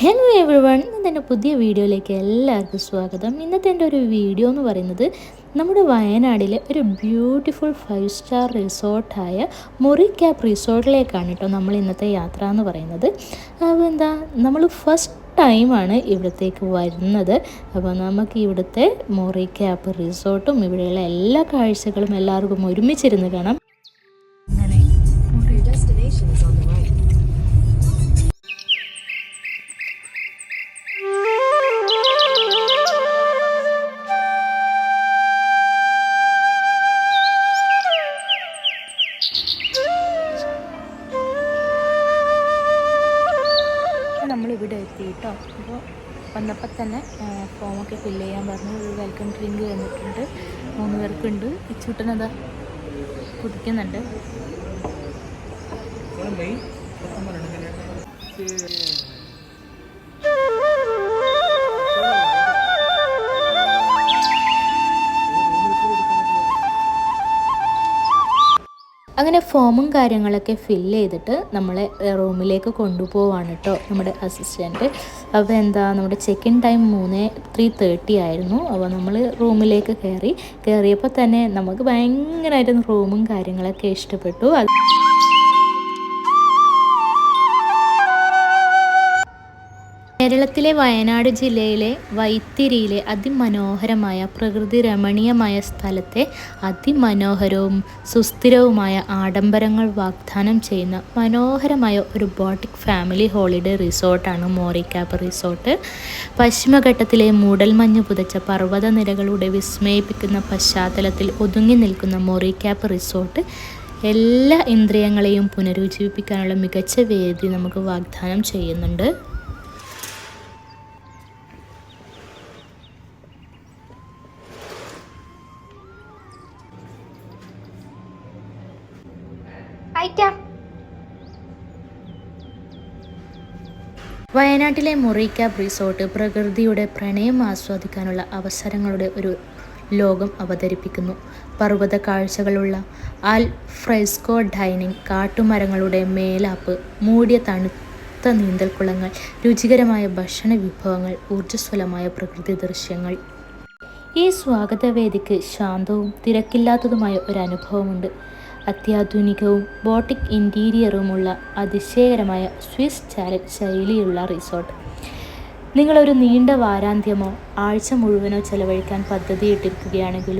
Hello every one, ഇന്നെൻ്റെ പുതിയ വീഡിയോയിലേക്ക് എല്ലാവർക്കും സ്വാഗതം. ഇന്നത്തെ എൻ്റെ ഒരു വീഡിയോ എന്ന് പറയുന്നത് നമ്മുടെ വയനാടിലെ ഒരു ബ്യൂട്ടിഫുൾ 5-സ്റ്റാർ റിസോർട്ടായ മുറിക്യാപ്പ് റിസോർട്ടിലേക്കാണ് കേട്ടോ നമ്മൾ ഇന്നത്തെ യാത്ര എന്ന് പറയുന്നത്. അപ്പോൾ നമ്മൾ ഫസ്റ്റ് ടൈമാണ് ഇവിടത്തേക്ക് വരുന്നത്. അപ്പോൾ നമുക്ക് ഇവിടുത്തെ മുറിക്യാപ്പ് റിസോർട്ടും ഇവിടെയുള്ള എല്ലാ കാഴ്ചകളും എല്ലാവർക്കും ഒരുമിച്ചിരുന്ന് കാണാം. നമ്മളിവിടെ എത്തി കേട്ടോ. അപ്പോൾ വന്നപ്പോൾ തന്നെ ഫോമൊക്കെ ഫില്ല് ചെയ്യാൻ പറഞ്ഞു. ഒരു വെൽക്കം ഡ്രിങ്ക് തന്നിട്ടുണ്ട്. 3 പേർക്കുണ്ട്. ഇച്ചൂട്ടനതാ കുടിക്കുന്നുണ്ട്. അങ്ങനെ ഫോമും കാര്യങ്ങളൊക്കെ ഫില്ല് ചെയ്തിട്ട് നമ്മളെ റൂമിലേക്ക് കൊണ്ടുപോവാണ് കേട്ടോ നമ്മുടെ അസിസ്റ്റൻറ്റ്. അപ്പോൾ നമ്മുടെ ചെക്ക് ഇൻ ടൈം 3:30 ആയിരുന്നു. അപ്പോൾ നമ്മൾ റൂമിലേക്ക് കയറിയപ്പോൾ തന്നെ നമുക്ക് ഭയങ്കരമായിട്ട് റൂമും കാര്യങ്ങളൊക്കെ ഇഷ്ടപ്പെട്ടു. കേരളത്തിലെ വയനാട് ജില്ലയിലെ വൈത്തിരിയിലെ അതിമനോഹരമായ പ്രകൃതി രമണീയമായ സ്ഥലത്തെ അതിമനോഹരവും സുസ്ഥിരവുമായ ആഡംബരങ്ങൾ വാഗ്ദാനം ചെയ്യുന്ന മനോഹരമായ ഒരു ബോട്ടിക് ഫാമിലി ഹോളിഡേ റിസോർട്ടാണ് മുറിക്യാപ്പ് റിസോർട്ട്. പശ്ചിമഘട്ടത്തിലെ മൂടൽമഞ്ഞ് പുതച്ച പർവ്വതനിരകളുടെ വിസ്മയിപ്പിക്കുന്ന പശ്ചാത്തലത്തിൽ ഒതുങ്ങി നിൽക്കുന്ന മുറിക്യാപ്പ് റിസോർട്ട് എല്ലാ ഇന്ദ്രിയങ്ങളെയും പുനരുജ്ജീവിപ്പിക്കാനുള്ള മികച്ച വേദി നമുക്ക് വാഗ്ദാനം ചെയ്യുന്നുണ്ട്. വയനാട്ടിലെ മുറിക്യാപ്പ് റിസോർട്ട് പ്രകൃതിയുടെ പ്രണയം ആസ്വദിക്കാനുള്ള അവസരങ്ങളുടെ ഒരു ലോകം അവതരിപ്പിക്കുന്നു. പർവ്വത കാഴ്ചകളുള്ള ആൽ ഫ്രെസ്കോ ഡൈനിങ്, കാട്ടുമരങ്ങളുടെ മേലാപ്പ്, മൂടിയ തണുത്ത നീന്തൽക്കുളങ്ങൾ, രുചികരമായ ഭക്ഷണ വിഭവങ്ങൾ, ഊർജ്ജസ്വലമായ പ്രകൃതി ദൃശ്യങ്ങൾ. ഈ സ്വാഗതവേദിക്ക് ശാന്തവും തിരക്കില്ലാത്തതുമായ ഒരു അനുഭവമുണ്ട്. അത്യാധുനികവും ബോട്ടിക് ഇൻറ്റീരിയറുമുള്ള അതിശയകരമായ സ്വിസ് ചാലറ്റ് ശൈലിയുള്ള റിസോർട്ട്. നിങ്ങളൊരു നീണ്ട വാരാന്ത്യമോ ആഴ്ച മുഴുവനോ ചെലവഴിക്കാൻ പദ്ധതിയിട്ടിരിക്കുകയാണെങ്കിലും